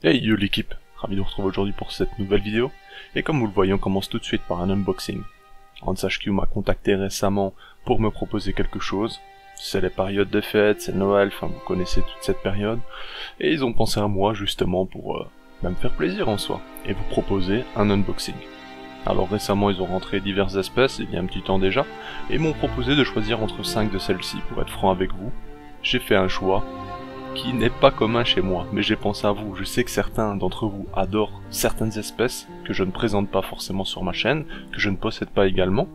Hey yo l'équipe, ravi de vous retrouver aujourd'hui pour cette nouvelle vidéo, et comme vous le voyez on commence tout de suite par un unboxing. HK m'a contacté récemment pour me proposer quelque chose, c'est les périodes de fête, c'est Noël, enfin vous connaissez toute cette période, et ils ont pensé à moi justement pour me faire plaisir en soi, et vous proposer un unboxing. Alors récemment ils ont rentré diverses espèces, il y a un petit temps déjà, et m'ont proposé de choisir entre 5 de celles-ci. Pour être franc avec vous, j'ai fait un choix qui n'est pas commun chez moi, mais j'ai pensé à vous. Je sais que certains d'entre vous adorent certaines espèces que je ne présente pas forcément sur ma chaîne, que je ne possède pas également.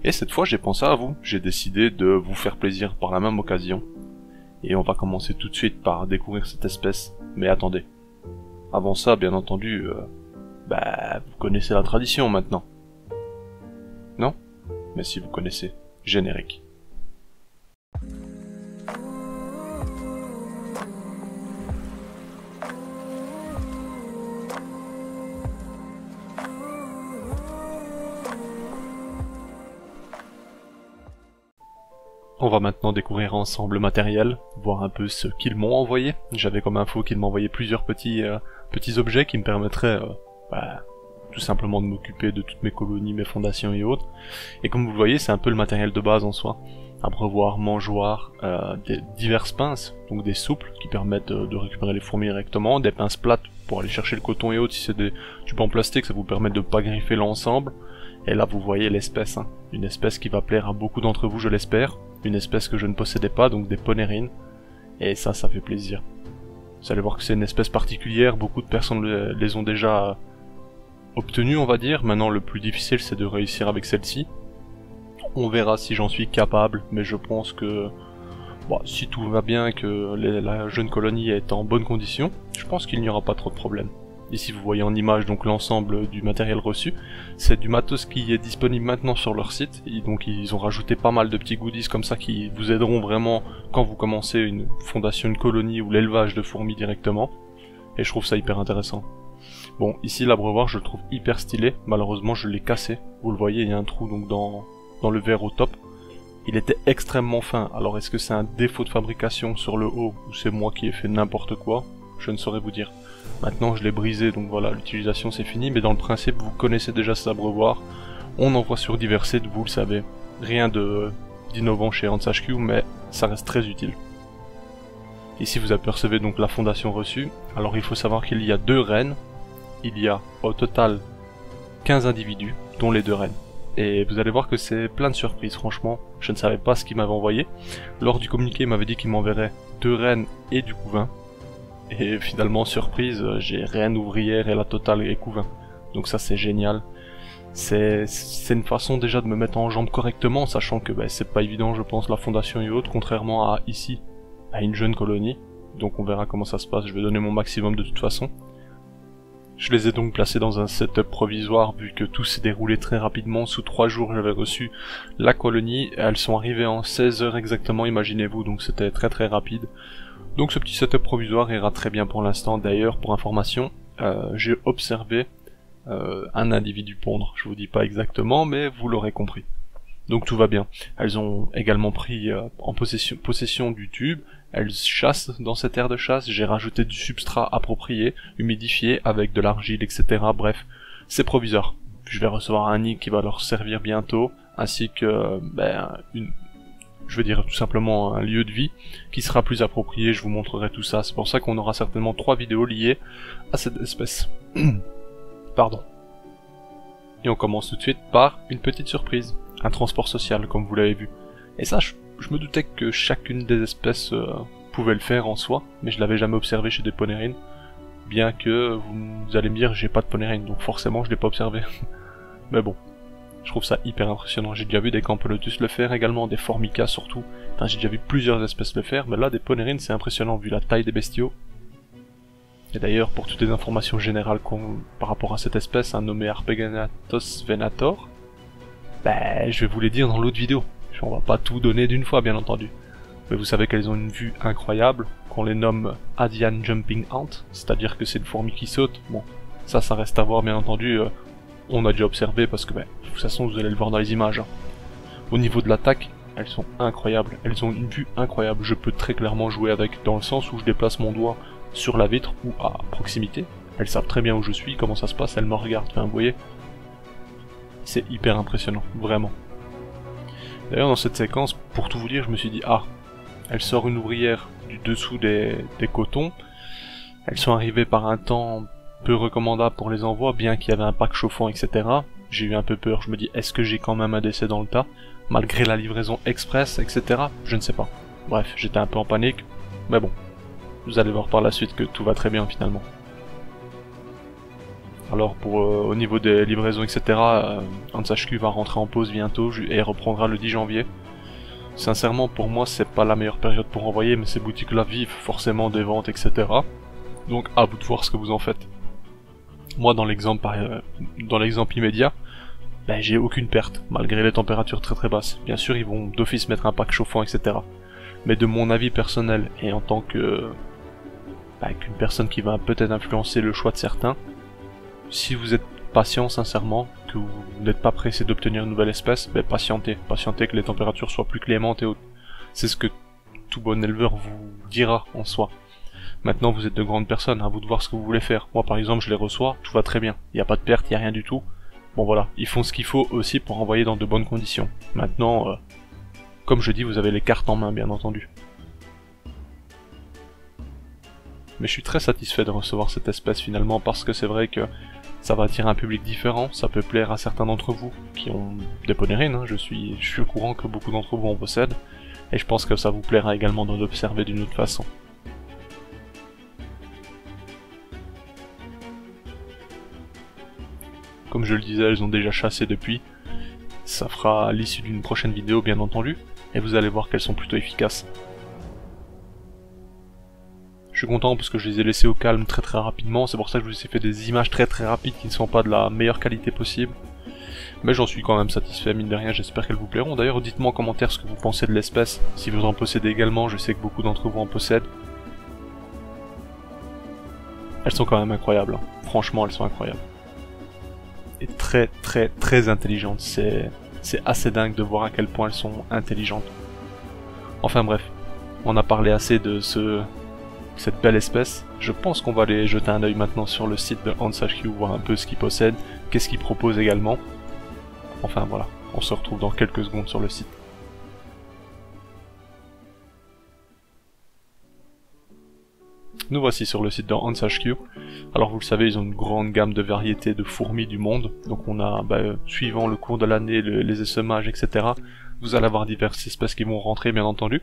Et cette fois j'ai pensé à vous, j'ai décidé de vous faire plaisir par la même occasion. Et on va commencer tout de suite par découvrir cette espèce. Mais attendez, avant ça bien entendu, vous connaissez la tradition maintenant. Non? Mais si vous connaissez, générique. On va maintenant découvrir ensemble le matériel, voir un peu ce qu'ils m'ont envoyé. J'avais comme info qu'ils m'envoyaient plusieurs petits objets qui me permettraient tout simplement de m'occuper de toutes mes colonies, mes fondations et autres. Et comme vous le voyez, c'est un peu le matériel de base en soi. Abreuvoir, mangeoire, des diverses pinces, donc des souples qui permettent de récupérer les fourmis directement, des pinces plates pour aller chercher le coton et autres si c'est des tubes en plastique, ça vous permet de ne pas griffer l'ensemble. Et là vous voyez l'espèce, une espèce qui va plaire à beaucoup d'entre vous je l'espère, une espèce que je ne possédais pas, donc des ponérines, et ça fait plaisir. Vous allez voir que c'est une espèce particulière, beaucoup de personnes les ont déjà obtenues on va dire, maintenant le plus difficile c'est de réussir avec celle-ci. On verra si j'en suis capable, mais je pense que si tout va bien, que la jeune colonie est en bonne condition, je pense qu'il n'y aura pas trop de problèmes. Ici vous voyez en image donc l'ensemble du matériel reçu, c'est du matos qui est disponible maintenant sur leur site, et donc ils ont rajouté pas mal de petits goodies comme ça qui vous aideront vraiment quand vous commencez une fondation, une colonie ou l'élevage de fourmis directement, et je trouve ça hyper intéressant. Bon, ici l'abreuvoir je le trouve hyper stylé, malheureusement je l'ai cassé, vous le voyez il y a un trou donc dans le verre au top. Il était extrêmement fin, alors est-ce que c'est un défaut de fabrication sur le haut, ou c'est moi qui ai fait n'importe quoi? Je ne saurais vous dire. Maintenant je l'ai brisé, donc voilà, l'utilisation c'est fini, mais dans le principe vous connaissez déjà cet abreuvoir. On en voit sur divers sites, vous le savez. Rien d'innovant chez HK, mais ça reste très utile. Ici vous apercevez donc la fondation reçue. Alors il faut savoir qu'il y a 2 reines. Il y a au total 15 individus, dont les 2 reines. Et vous allez voir que c'est plein de surprises, franchement. Je ne savais pas ce qu'il m'avait envoyé. Lors du communiqué, il m'avait dit qu'il m'enverrait 2 reines et du couvain. Et finalement, surprise, j'ai reine ouvrière et la totale et couvain. Donc ça c'est génial. C'est une façon déjà de me mettre en jambe correctement, sachant que c'est pas évident je pense la fondation et autres, contrairement à ici, à une jeune colonie. Donc on verra comment ça se passe, je vais donner mon maximum de toute façon. Je les ai donc placés dans un setup provisoire vu que tout s'est déroulé très rapidement. Sous 3 jours j'avais reçu la colonie, elles sont arrivées en 16 heures exactement, imaginez-vous, donc c'était très très rapide. Donc ce petit setup provisoire ira très bien pour l'instant. D'ailleurs, pour information, j'ai observé un individu pondre. Je vous dis pas exactement, mais vous l'aurez compris. Donc tout va bien. Elles ont également pris en possession du tube. Elles chassent dans cette aire de chasse. J'ai rajouté du substrat approprié, humidifié, avec de l'argile, etc. Bref, c'est provisoire. Je vais recevoir un nid qui va leur servir bientôt, ainsi que je veux dire tout simplement un lieu de vie qui sera plus approprié, je vous montrerai tout ça, c'est pour ça qu'on aura certainement 3 vidéos liées à cette espèce. Pardon. Et on commence tout de suite par une petite surprise, un transport social comme vous l'avez vu. Et ça, je me doutais que chacune des espèces pouvait le faire en soi, mais je l'avais jamais observé chez des ponérines, bien que vous allez me dire j'ai pas de ponérines, donc forcément je l'ai pas observé. Mais bon. Je trouve ça hyper impressionnant, j'ai déjà vu des Campelotus le faire également, des Formica surtout, enfin j'ai déjà vu plusieurs espèces le faire, mais là des ponérines c'est impressionnant vu la taille des bestiaux. Et d'ailleurs pour toutes les informations générales par rapport à cette espèce, nommée Harpeganatos venator, je vais vous les dire dans l'autre vidéo, on va pas tout donner d'une fois bien entendu. Mais vous savez qu'elles ont une vue incroyable, qu'on les nomme Adian Jumping Ant, c'est-à-dire que c'est une fourmi qui saute, bon ça reste à voir bien entendu. On a déjà observé parce que de toute façon vous allez le voir dans les images. Au niveau de l'attaque, elles sont incroyables, elles ont une vue incroyable, je peux très clairement jouer avec, dans le sens où je déplace mon doigt sur la vitre ou à proximité. Elles savent très bien où je suis, comment ça se passe, elles me regardent, enfin, vous voyez. C'est hyper impressionnant, vraiment. D'ailleurs dans cette séquence, pour tout vous dire, je me suis dit, ah, elle sort une ouvrière du dessous des cotons. Elles sont arrivées par un temps peu recommandable pour les envois, bien qu'il y avait un pack chauffant, etc. J'ai eu un peu peur, je me dis, est-ce que j'ai quand même un décès dans le tas, malgré la livraison express, etc. Je ne sais pas. Bref, j'étais un peu en panique, mais bon, vous allez voir par la suite que tout va très bien finalement. Alors pour au niveau des livraisons, etc., HQ va rentrer en pause bientôt et reprendra le 10 janvier. Sincèrement, pour moi, c'est pas la meilleure période pour envoyer, mais ces boutiques-là vivent forcément des ventes, etc. Donc à vous de voir ce que vous en faites. Moi, dans l'exemple immédiat, ben, j'ai aucune perte, malgré les températures très très basses. Bien sûr, ils vont d'office mettre un pack chauffant, etc. Mais de mon avis personnel, et en tant que qu'une personne qui va peut-être influencer le choix de certains, si vous êtes patient sincèrement, que vous n'êtes pas pressé d'obtenir une nouvelle espèce, ben patientez que les températures soient plus clémentes et hautes. C'est ce que tout bon éleveur vous dira en soi. Maintenant vous êtes de grandes personnes, à vous de voir ce que vous voulez faire. Moi par exemple je les reçois, tout va très bien, il n'y a pas de perte, il n'y a rien du tout. Bon voilà, ils font ce qu'il faut aussi pour envoyer dans de bonnes conditions. Maintenant, comme je dis, vous avez les cartes en main bien entendu. Mais je suis très satisfait de recevoir cette espèce finalement parce que c'est vrai que ça va attirer un public différent, ça peut plaire à certains d'entre vous qui ont des ponérines, hein. Je suis au courant que beaucoup d'entre vous en possèdent, et je pense que ça vous plaira également de l'observer d'une autre façon. Comme je le disais, elles ont déjà chassé depuis, ça fera à l'issue d'une prochaine vidéo bien entendu, et vous allez voir qu'elles sont plutôt efficaces. Je suis content parce que je les ai laissés au calme très très rapidement, c'est pour ça que je vous ai fait des images très très rapides qui ne sont pas de la meilleure qualité possible. Mais j'en suis quand même satisfait, mine de rien, j'espère qu'elles vous plairont. D'ailleurs, dites-moi en commentaire ce que vous pensez de l'espèce, si vous en possédez également, je sais que beaucoup d'entre vous en possèdent. Elles sont quand même incroyables, hein. Franchement elles sont incroyables. Et très très très intelligentes, c'est assez dingue de voir à quel point elles sont intelligentes. Enfin bref, on a parlé assez de cette belle espèce. Je pense qu'on va aller jeter un œil maintenant sur le site de HQ, voir un peu ce qu'ils possèdent, qu'est-ce qu'ils proposent également. Enfin voilà, on se retrouve dans quelques secondes sur le site. Nous voici sur le site de HQ. Alors vous le savez, ils ont une grande gamme de variétés de fourmis du monde. Donc on a, suivant le cours de l'année, les essaimages, etc. Vous allez avoir diverses espèces qui vont rentrer bien entendu.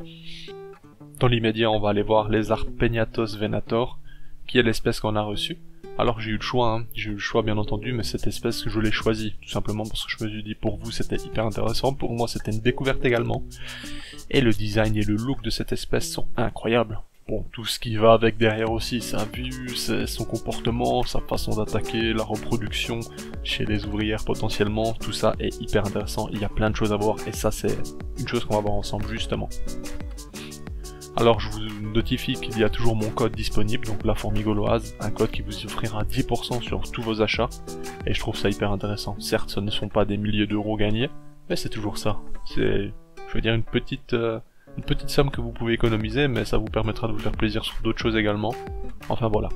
Dans l'immédiat, on va aller voir les Arpegnathos venator, qui est l'espèce qu'on a reçue. Alors j'ai eu le choix, hein. J'ai eu le choix bien entendu, mais cette espèce je l'ai choisie, tout simplement parce que je me suis dit pour vous c'était hyper intéressant, pour moi c'était une découverte également. Et le design et le look de cette espèce sont incroyables. Bon, tout ce qui va avec derrière aussi, sa vue, son comportement, sa façon d'attaquer, la reproduction chez les ouvrières potentiellement, tout ça est hyper intéressant, il y a plein de choses à voir et ça c'est une chose qu'on va voir ensemble justement. Alors je vous notifie qu'il y a toujours mon code disponible, donc la fourmi gauloise, un code qui vous offrira 10% sur tous vos achats, et je trouve ça hyper intéressant. Certes ce ne sont pas des milliers d'euros gagnés, mais c'est toujours ça, c'est, je veux dire, une petite somme que vous pouvez économiser, mais ça vous permettra de vous faire plaisir sur d'autres choses également. Enfin voilà,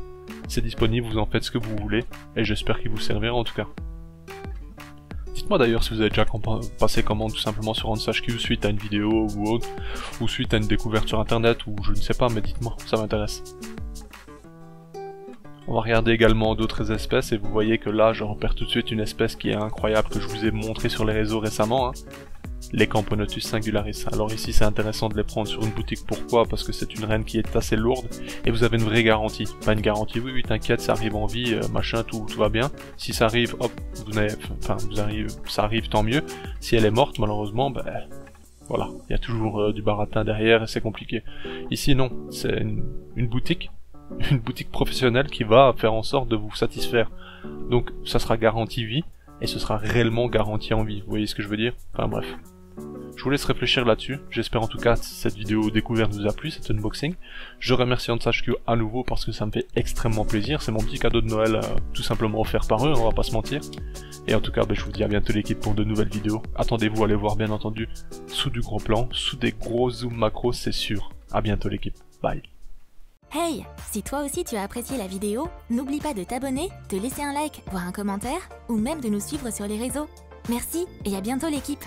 c'est disponible, vous en faites ce que vous voulez, et j'espère qu'il vous servira en tout cas. Dites-moi d'ailleurs si vous avez déjà passé commande tout simplement sur HQ suite à une vidéo ou autre, ou suite à une découverte sur internet, ou je ne sais pas, mais dites-moi, ça m'intéresse. On va regarder également d'autres espèces, et vous voyez que là je repère tout de suite une espèce qui est incroyable, que je vous ai montré sur les réseaux récemment, hein. Les Camponotus singularis. Alors ici c'est intéressant de les prendre sur une boutique, pourquoi? Parce que c'est une reine qui est assez lourde et vous avez une vraie garantie. Pas une garantie, oui t'inquiète, ça arrive en vie, machin, tout va bien. Si ça arrive, hop, ça arrive tant mieux. Si elle est morte malheureusement, voilà, il y a toujours du baratin derrière et c'est compliqué. Ici non, c'est une boutique professionnelle qui va faire en sorte de vous satisfaire. Donc ça sera garantie vie et ce sera réellement garanti en vie, vous voyez ce que je veux dire? Enfin bref. Je vous laisse réfléchir là-dessus, j'espère en tout cas que cette vidéo découverte vous a plu, cet unboxing. Je remercie HQ à nouveau parce que ça me fait extrêmement plaisir, c'est mon petit cadeau de Noël tout simplement offert par eux, on va pas se mentir. Et en tout cas, je vous dis à bientôt l'équipe pour de nouvelles vidéos. Attendez-vous à les voir bien entendu sous du gros plan, sous des gros zooms macros, c'est sûr. À bientôt l'équipe, bye. Hey, si toi aussi tu as apprécié la vidéo, n'oublie pas de t'abonner, de laisser un like, voire un commentaire, ou même de nous suivre sur les réseaux. Merci et à bientôt l'équipe!